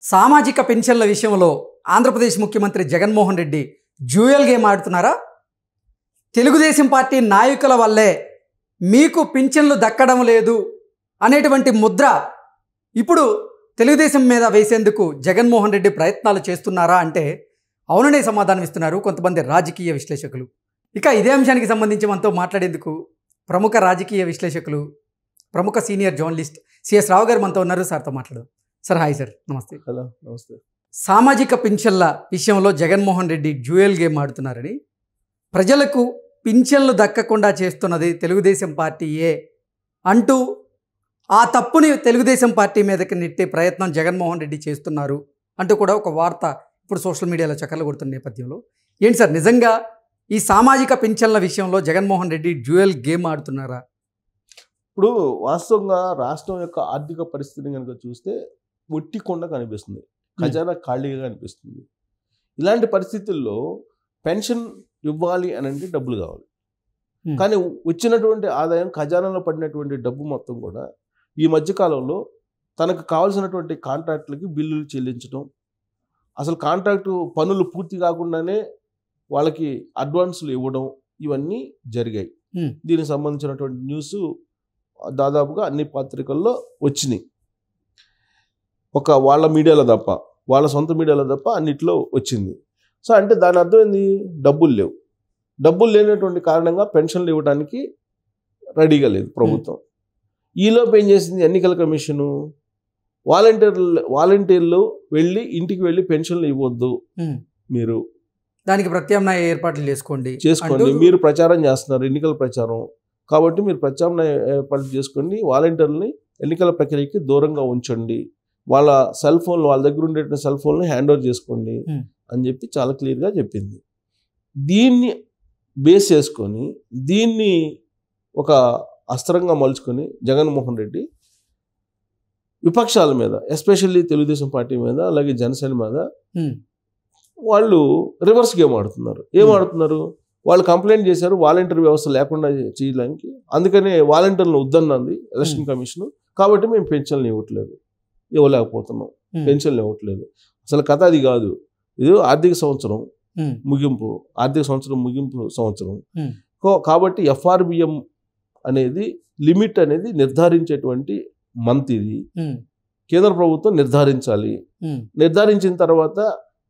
సామాజిక పెన్షన్ల విషయంలో ఆంధ్రప్రదేశ్ ముఖ్యమంత్రి జగన్మోహన్ రెడ్డి డ్యూయల్ గేమ్ ఆడుతున్నారా? తెలుగుదేశం పార్టీ నాయకుల వల్లే మీకు పింఛన్లు దక్కడం లేదు అనేటువంటి ముద్ర ఇప్పుడు తెలుగుదేశం మీద వేసేందుకు జగన్మోహన్ రెడ్డి ప్రయత్నాలు చేస్తున్నారా అంటే అవుననే సమాధానం ఇస్తున్నారు కొంతమంది రాజకీయ విశ్లేషకులు. ఇక ఇదే అంశానికి సంబంధించి మనతో మాట్లాడేందుకు ప్రముఖ రాజకీయ విశ్లేషకులు, ప్రముఖ సీనియర్ జర్నలిస్ట్ సిఎస్ రావు గారు మనతో ఉన్నారు. సార్తో మాట్లాడదాం. సార్ హాయ్ సార్, నమస్తే. హలో, నమస్తే. సామాజిక పింఛన్ల విషయంలో జగన్మోహన్ రెడ్డి డ్యూయల్ గేమ్ ఆడుతున్నారని, ప్రజలకు పింఛన్లు దక్కకుండా చేస్తున్నది తెలుగుదేశం పార్టీయే అంటూ ఆ తప్పుని తెలుగుదేశం పార్టీ మీదకి నెట్టే ప్రయత్నం జగన్మోహన్ రెడ్డి చేస్తున్నారు అంటూ కూడా ఒక వార్త ఇప్పుడు సోషల్ మీడియాలో చక్కర్లు కొడుతున్న నేపథ్యంలో ఏంటి సార్, నిజంగా ఈ సామాజిక పింఛన్ల విషయంలో జగన్మోహన్ రెడ్డి డ్యూయల్ గేమ్ ఆడుతున్నారా? ఇప్పుడు వాస్తవంగా రాష్ట్రం యొక్క ఆర్థిక పరిస్థితిని కనుక చూస్తే ఒట్టి కొండ కనిపిస్తుంది, ఖజానా ఖాళీగా కనిపిస్తుంది. ఇలాంటి పరిస్థితుల్లో పెన్షన్ ఇవ్వాలి అని అంటే డబ్బులు కావాలి. కానీ వచ్చినటువంటి ఆదాయం, ఖజానాలో పడినటువంటి డబ్బు మొత్తం కూడా ఈ మధ్యకాలంలో తనకు కావాల్సినటువంటి కాంట్రాక్టులకి బిల్లులు చెల్లించడం, అసలు కాంట్రాక్టు పనులు పూర్తి కాకుండానే వాళ్ళకి అడ్వాన్సులు ఇవ్వడం, ఇవన్నీ జరిగాయి. దీనికి సంబంధించినటువంటి న్యూస్ దాదాపుగా అన్ని పత్రికల్లో వచ్చినాయి. ఒక వాళ్ళ మీడియాలో తప్ప, వాళ్ళ సొంత మీడియాలో తప్ప అన్నిట్లో వచ్చింది. సో అంటే దాని అర్థం ఏంది? డబ్బులు లేవు. డబ్బులు లేనటువంటి కారణంగా పెన్షన్లు ఇవ్వడానికి రెడీగా లేదు ప్రభుత్వం. ఈలోపు ఏం చేసింది ఎన్నికల కమిషను? వాలంటీర్లు వెళ్ళి ఇంటికి వెళ్ళి పెన్షన్లు ఇవ్వద్దు, మీరు దానికి ప్రత్యామ్నాయ ఏర్పాట్లు చేసుకోండి. మీరు ప్రచారం చేస్తున్నారు, ఎన్నికల ప్రచారం కాబట్టి మీరు ప్రత్యామ్నాయ ఏర్పాట్లు చేసుకోండి, వాలంటీర్లని ఎన్నికల ప్రక్రియకి దూరంగా ఉంచండి, వాళ్ళ సెల్ ఫోన్లు, వాళ్ళ దగ్గర ఉండేటువంటి సెల్ ఫోన్లు హ్యాండ్ ఓవర్ చేసుకోండి అని చెప్పి చాలా క్లియర్గా చెప్పింది. దీన్ని బేస్ చేసుకొని, దీన్ని ఒక అస్త్రంగా మలుచుకొని జగన్మోహన్ రెడ్డి విపక్షాల మీద, ఎస్పెషల్లీ తెలుగుదేశం పార్టీ మీద, అలాగే జనసేన మీద వాళ్ళు రివర్స్ గేమ్ ఆడుతున్నారు. ఏం ఆడుతున్నారు? వాళ్ళు కంప్లైంట్ చేశారు వాలంటీర్ వ్యవస్థ లేకుండా చేయడానికి, అందుకనే వాలంటీర్లను వద్దన్నది ఎలక్షన్ కమిషన్. కాబట్టి మేము పెన్షన్లు ఇవ్వలేకపోతున్నాం, పెన్షన్లు ఇవ్వట్లేదు. అసలు కథ అది కాదు. ఇది ఆర్థిక సంవత్సరం ముగింపు, సంవత్సరం కాబట్టి ఎఫ్ఆర్బిఎం అనేది లిమిట్ అనేది నిర్ధారించేటువంటి మంత్ ఇది. కేంద్ర ప్రభుత్వం నిర్ధారించాలి. నిర్ధారించిన తర్వాత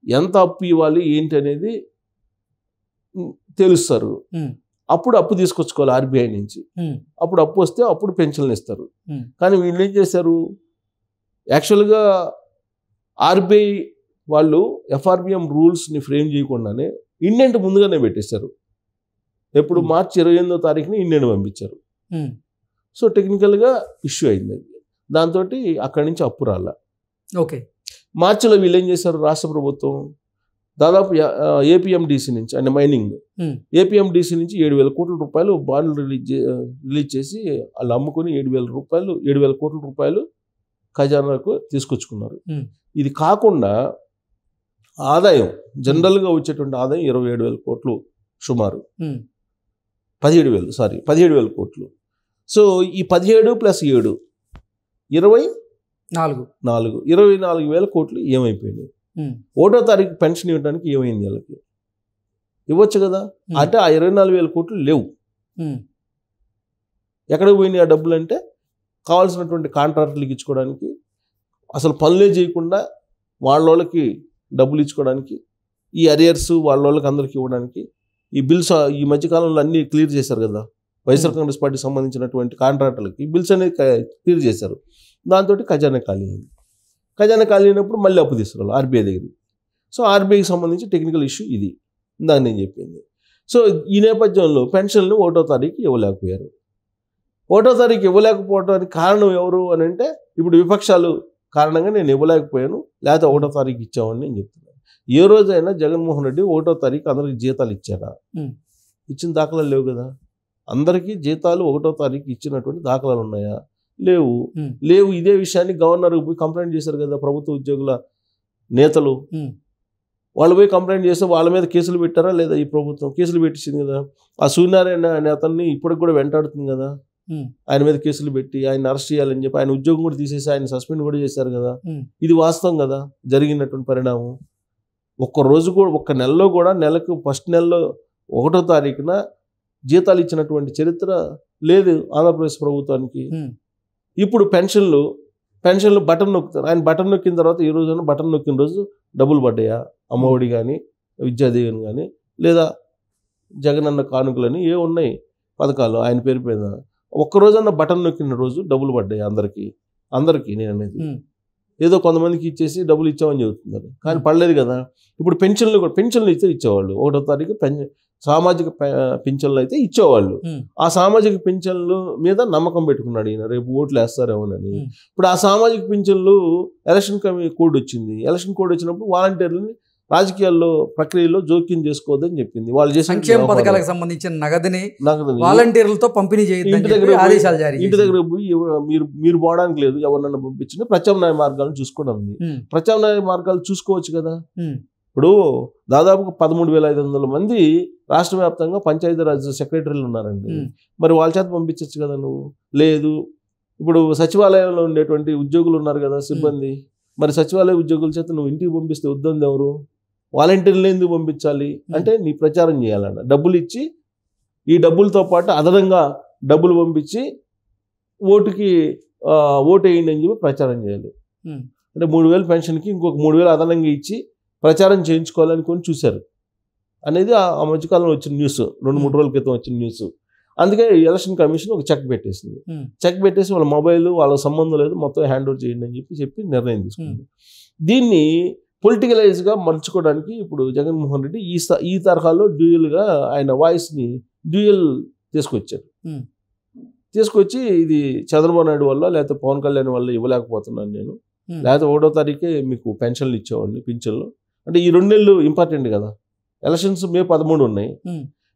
ఎంత అప్పు ఇవ్వాలి ఏంటి అనేది తెలుస్తారు. అప్పుడు అప్పు తీసుకొచ్చుకోవాలి ఆర్బీఐ నుంచి. అప్పుడు అప్పు వస్తే అప్పుడు పెన్షన్లు ఇస్తారు. కానీ వీళ్ళు ఏం చేశారు? యాక్చువల్గా ఆర్బీఐ వాళ్ళు ఎఫ్ఆర్బిఎం రూల్స్ని ఫ్రేమ్ చేయకుండానే ఇండెంట్ ముందుగానే పెట్టేశారు. ఎప్పుడు మార్చి 28వ తారీఖుని ఇండెంట్ పంపించారు. సో టెక్నికల్గా ఇష్యూ అయింది. దాంతో అక్కడి నుంచి అప్పు రాల. ఓకే, మార్చిలో వీళ్ళు ఏం చేశారు? రాష్ట్ర ప్రభుత్వం దాదాపు ఏపీఎండిసి నుంచి, అంటే మైనింగ్ ఏపీఎండిసి నుంచి 7,000 కోట్ల రూపాయలు బాండ్లు రిలీజ్ చేసి వాళ్ళు అమ్ముకుని 7,000 కోట్ల రూపాయలు ఖజానాకు తీసుకొచ్చుకున్నారు. ఇది కాకుండా ఆదాయం, జనరల్గా వచ్చేటువంటి ఆదాయం 27,000 కోట్లు, సుమారు 17,000 కోట్లు. సో ఈ 17 + 7 24,000 కోట్లు ఏమైపోయినాయి? 1వ తారీఖు పెన్షన్ ఇవ్వడానికి ఏమైంది? వాళ్ళకి ఇవ్వచ్చు కదా. అంటే ఆ 24,000 కోట్లు లేవు. ఎక్కడికి పోయినాయి ఆ డబ్బులు? అంటే కావాల్సినటువంటి కాంట్రాక్టులకు ఇచ్చుకోవడానికి, అసలు పనులే చేయకుండా వాళ్ళకి డబ్బులు ఇచ్చుకోవడానికి, ఈ అరియర్స్ వాళ్ళకి అందరికి ఇవ్వడానికి, ఈ బిల్స్ ఈ మధ్యకాలంలో అన్నీ క్లియర్ చేశారు కదా. వైఎస్ఆర్ కాంగ్రెస్ పార్టీకి సంబంధించినటువంటి కాంట్రాక్టులకి ఈ బిల్స్ అనేది క్లియర్ చేశారు. దాంతో ఖజానా ఖాళీ అయింది. ఖజానా ఖాళీ అయినప్పుడు మళ్ళీ అప్పు తీసుకురావాలి ఆర్బీఐ దగ్గర. సో ఆర్బీఐకి సంబంధించి టెక్నికల్ ఇష్యూ ఇది, దాన్ని నేను చెప్పింది. సో ఈ నేపథ్యంలో పెన్షన్లు 1వ తారీఖు ఇవ్వలేకపోయారు. 1వ తారీఖు ఇవ్వలేకపోవడానికి కారణం ఎవరు అని అంటే, ఇప్పుడు విపక్షాలు కారణంగా నేను ఇవ్వలేకపోయాను, లేకపోతే 1వ తారీఖు ఇచ్చామని నేను చెప్తున్నాను. ఏ రోజైనా జగన్మోహన్ రెడ్డి 1వ తారీఖు అందరికి జీతాలు ఇచ్చారా? ఇచ్చిన దాఖలాలు లేవు కదా. అందరికీ జీతాలు 1వ తారీఖు ఇచ్చినటువంటి దాఖలాలు ఉన్నాయా? లేవు. ఇదే విషయాన్ని గవర్నర్కి పోయి కంప్లైంట్ చేశారు కదా ప్రభుత్వ ఉద్యోగుల నేతలు. వాళ్ళు పోయి కంప్లైంట్ చేస్తే వాళ్ళ మీద కేసులు పెట్టారా లేదా? ఈ ప్రభుత్వం కేసులు పెట్టించింది కదా. ఆ సూర్యనారాయణ అనే అతన్ని ఇప్పటికి కూడా వెంటాడుతుంది కదా. ఆయన మీద కేసులు పెట్టి ఆయన అరెస్ట్ చేయాలని చెప్పి ఆయన ఉద్యోగం కూడా తీసేసి ఆయన సస్పెండ్ కూడా చేశారు కదా. ఇది వాస్తవం కదా జరిగినటువంటి పరిణామం. ఒక్క నెలలో కూడా నెలకు ఫస్ట్ నెలలో 1వ తారీఖున జీతాలు ఇచ్చినటువంటి చరిత్ర లేదు ఆంధ్రప్రదేశ్ ప్రభుత్వానికి. ఇప్పుడు పెన్షన్లు బటన్ నొక్కుతారు. ఆయన బటన్ నొక్కిన తర్వాత ఈ రోజున బటన్ నొక్కిన రోజు డబ్బులు పడ్డాయా? అమ్మఒడి కానీ విద్యాదీవెన కానీ లేదా జగనన్న కానుకలని ఏ ఉన్నాయి పథకాలు ఆయన పేరు మీద ఒక్కరోజన్న బటన్ నొక్కిన రోజు డబ్బులు పడ్డాయి అందరికీ నేను అనేది. ఏదో కొంతమందికి ఇచ్చేసి డబ్బులు ఇచ్చామని చెబుతున్నారు, కానీ పడలేదు కదా. ఇప్పుడు పెన్షన్లు అయితే ఇచ్చేవాళ్ళు. 1వ తారీఖు సామాజిక పింఛన్లు అయితే ఇచ్చేవాళ్ళు. ఆ సామాజిక పింఛన్లు మీద నమ్మకం పెట్టుకున్నాడు ఈయన, రేపు ఓట్లు వేస్తారేమోనని. ఇప్పుడు ఆ సామాజిక పింఛన్లు ఎలక్షన్ కోడ్ వచ్చింది. ఎలక్షన్ కోడ్ వచ్చినప్పుడు వాలంటీర్లని రాజకీయాల్లో ప్రక్రియలో జోక్యం చేసుకోవద్దని చెప్పింది. వాళ్ళు చేసిన సంక్షేమ పథకాలకు సంబంధించిన నగదుని వాలంటీర్లతో పంపిణీ చేయొద్దని ఆదేశాలు జారీ చేశారు. ఇంటి దగ్గర పోయి మీరు పోవడానికి లేదు, ఎవరినైనా పంపించిన ప్రత్యామ్నాయ మార్గాలను చూసుకోవడం ఉంది. ప్రత్యామ్నాయ మార్గాలు చూసుకోవచ్చు కదా. ఇప్పుడు దాదాపుగా 13,500 మంది రాష్ట్ర వ్యాప్తంగా పంచాయతీరాజ్ సెక్రటరీలు ఉన్నారండి. మరి వాళ్ళ చేత పంపించచ్చు కదా నువ్వు. లేదు, ఇప్పుడు సచివాలయంలో ఉండేటువంటి ఉద్యోగులు ఉన్నారు కదా సిబ్బంది, మరి సచివాలయ ఉద్యోగుల చేత నువ్వు ఇంటికి పంపిస్తే వద్దంది ఎవరు? వాలంటీర్లు ఎందుకు పంపించాలి అంటే నీ ప్రచారం చేయాలన్న డబ్బులు ఇచ్చి, ఈ డబ్బులతో పాటు అదనంగా డబ్బులు పంపించి ఓటు వేయండి అని చెప్పి ప్రచారం చేయాలి. అంటే 3,000 పెన్షన్కి ఇంకొక 3,000 అదనంగా ఇచ్చి ప్రచారం చేయించుకోవాలని కొని చూశారు అనేది ఆ మధ్యకాలంలో వచ్చిన న్యూస్, 2-3 రోజుల క్రితం వచ్చిన న్యూస్. అందుకే ఎలక్షన్ కమిషన్ ఒక చెక్ పెట్టేసింది. చెక్ పెట్టేసి వాళ్ళ మొబైల్ వాళ్ళకి సంబంధం లేదు, మొత్తం హ్యాండ్ ఓవర్ చేయండి అని చెప్పి నిర్ణయం తీసుకుంది. దీన్ని పొలిటికలైజ్గా మలుచుకోవడానికి ఇప్పుడు జగన్మోహన్ రెడ్డి ఈ తరహాలో డ్యూయల్గా ఆయన వాయిస్ని తీసుకొచ్చి ఇది చంద్రబాబు నాయుడు వల్ల లేకపోతే పవన్ కళ్యాణ్ వల్ల ఇవ్వలేకపోతున్నాను నేను, లేకపోతే 1వ తారీఖే మీకు పెన్షన్లు ఇచ్చేవాడిని పింఛన్లు అంటే ఈ 2 నెలలు ఇంపార్టెంట్ కదా. ఎలక్షన్స్ మే 13 ఉన్నాయి,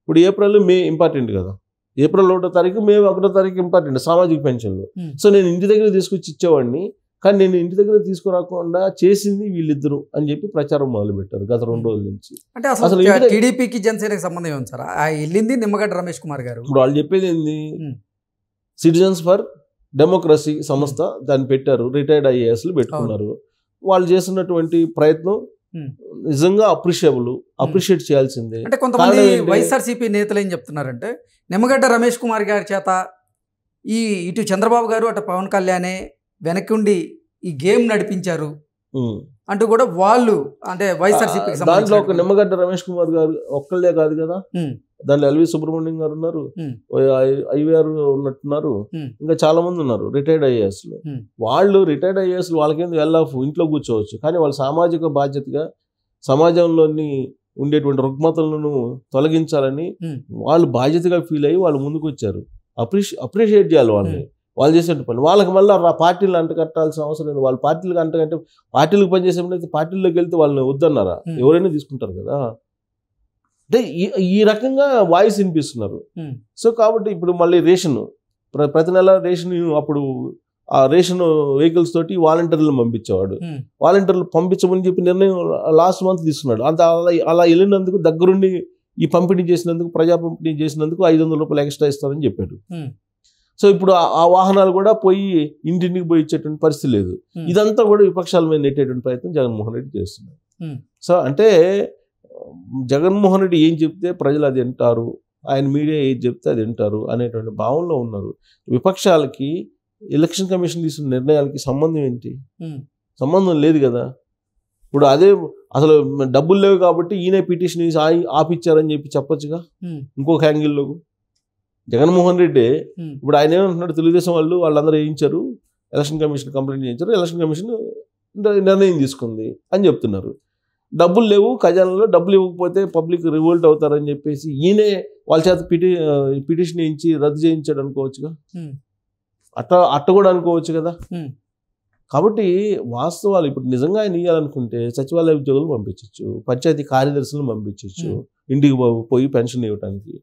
ఇప్పుడు ఏప్రిల్ మే ఇంపార్టెంట్ కదా. ఏప్రిల్ 1వ తారీఖు మే 1వ తారీఖు ఇంపార్టెంట్ సామాజిక పెన్షన్లు. సో నేను ఇంటి దగ్గర తీసుకొచ్చి ఇచ్చేవాడిని, కానీ నేను ఇంటి దగ్గర తీసుకురాకుండా చేసింది వీళ్ళిద్దరు అని చెప్పి ప్రచారం మొదలుపెట్టారు గత 2 రోజుల నుంచి. అంటే అసలు టీడీపీకి జనసేనకి సంబంధం ఏమి సార్? వెళ్ళింది నిమ్మగడ్డ రమేష్ కుమార్ గారు. ఇప్పుడు వాళ్ళు చెప్పేది ఏంది, సిటిజన్స్ ఫర్ డెమోక్రసీ సంస్థ దాన్ని పెట్టారు, రిటైర్డ్ ఐఏఎస్లు పెట్టుకున్నారు. వాళ్ళు చేసినటువంటి ప్రయత్నం నిజంగా అప్రిషియేట్ చేయాల్సిందే. అంటే కొంతమంది వైఎస్ఆర్సీపీ నేతలు ఏం చెప్తున్నారంటే, నిమ్మగడ్డ రమేష్ కుమార్ గారి చేత ఇటు చంద్రబాబు గారు అటు పవన్ కళ్యాణే వెనక్కి ఈ గేమ్ నడిపించారు అంటూ కూడా వాళ్ళు అంటే వైఎస్ఆర్సీపీ దాంట్లో ఒక నిమ్మగడ్డ రమేష్ కుమార్ గారు ఒక్కళ్ళే కాదు కదా, దాంట్లో ఎల్వి సుబ్రహ్మణ్యం గారు ఉన్నారు, ఐవీఆర్ ఉన్నట్టున్నారు, ఇంకా చాలా మంది ఉన్నారు రిటైర్డ్ ఐఏఎస్లు. వాళ్ళు రిటైర్డ్ ఐఏఎస్లు వాళ్ళకేంది ఇంట్లో కూర్చోవచ్చు, కానీ వాళ్ళు సామాజిక బాధ్యతగా సమాజంలోని ఉండేటువంటి రుగ్మతలను తొలగించాలని వాళ్ళు బాధ్యతగా ఫీల్ అయ్యి వాళ్ళు ముందుకు వచ్చారు. అప్రిషియేట్ చేయాలి వాళ్ళని, వాళ్ళు చేసే పని. వాళ్ళకి మళ్ళీ పార్టీలు అంటకట్టాల్సిన అవసరం లేదు. వాళ్ళు పార్టీలకు అంటకంటే పార్టీలకు పనిచేసేటప్పుడు పార్టీలోకి వెళ్తే వాళ్ళని వద్దన్నారా? ఎవరైనా తీసుకుంటారు కదా. అంటే ఈ రకంగా వాయిస్ వినిపిస్తున్నారు. సో కాబట్టి ఇప్పుడు మళ్ళీ ప్రతి నెల రేషన్ అప్పుడు ఆ రేషన్ వెహికల్స్ తోటి వాలంటీర్లను పంపించేవాడు. వాలంటీర్లు పంపించమని చెప్పి నిర్ణయం లాస్ట్ మంత్ తీసుకున్నాడు. అలా వెళ్ళినందుకు దగ్గరుండి ఈ పంపిణీ చేసినందుకు, ప్రజా పంపిణీ చేసినందుకు 500 రూపాయలు ఎక్స్ట్రా ఇస్తారని చెప్పాడు. సో ఇప్పుడు ఆ వాహనాలు కూడా పోయి ఇంటింటికి పోయి ఇచ్చేటువంటి పరిస్థితి లేదు. ఇదంతా కూడా విపక్షాల మీద నెట్టేటువంటి ప్రయత్నం జగన్మోహన్ రెడ్డి చేస్తున్నారు. సో అంటే జగన్మోహన్ రెడ్డి ఏం చెప్తే ప్రజలు అది వింటారు, ఆయన మీడియా ఏది చెప్తే అది వింటారు అనేటువంటి భావనలో ఉన్నారు. విపక్షాలకి ఎలక్షన్ కమిషన్ తీసుకున్న నిర్ణయాలకి సంబంధం ఏంటి? సంబంధం లేదు కదా. ఇప్పుడు అదే అసలు డబ్బులు లేవు కాబట్టి ఈయన పిటిషన్ ఆపిచ్చారని చెప్పి చెప్పొచ్చుగా ఇంకొక హ్యాంగిల్లో. జగన్మోహన్ రెడ్డి ఇప్పుడు ఆయన ఏమంటున్నాడు, తెలుగుదేశం వాళ్ళందరూ వేయించారు, ఎలక్షన్ కమిషన్ కంప్లైంట్ చేయించారు, ఎలక్షన్ కమిషన్ నిర్ణయం తీసుకుంది అని చెప్తున్నారు. డబ్బులు లేవు, ఖజానాలో డబ్బులు ఇవ్వకపోతే పబ్లిక్ రివోల్ట్ అవుతారని చెప్పేసి ఈయనే వాళ్ళ చేత పిటిషన్ ఇచ్చి రద్దు చేయించాడు అనుకోవచ్చుగా. అట్ట కూడా అనుకోవచ్చు కదా. కాబట్టి వాస్తవాలు ఇప్పుడు నిజంగా ఆయన ఇవ్వాలనుకుంటే సచివాలయ ఉద్యోగులు పంపించవచ్చు, పంచాయతీ కార్యదర్శులను పంపించవచ్చు, ఇంటికి పోయి పెన్షన్ ఇవ్వడానికి.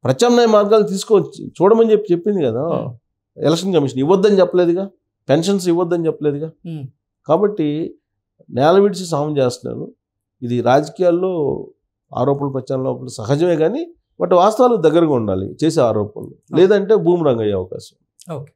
ప్రత్యామ్నాయ మార్గాలు తీసుకోవచ్చు చూడమని చెప్పింది కదా ఎలక్షన్ కమిషన్. ఇవ్వద్దని చెప్పలేదుగా, పెన్షన్స్ ఇవ్వద్దని చెప్పలేదుగా. కాబట్టి నేల విడిచి సాయం చేస్తున్నాను. ఇది రాజకీయాల్లో ఆరోపణలు ప్రత్యారోపణలు సహజమే, కానీ బట్ వాస్తవాలకు దగ్గరగా ఉండాలి చేసే ఆరోపణలు, లేదంటే బూమరాంగ్ అయ్యే అవకాశం. ఓకే.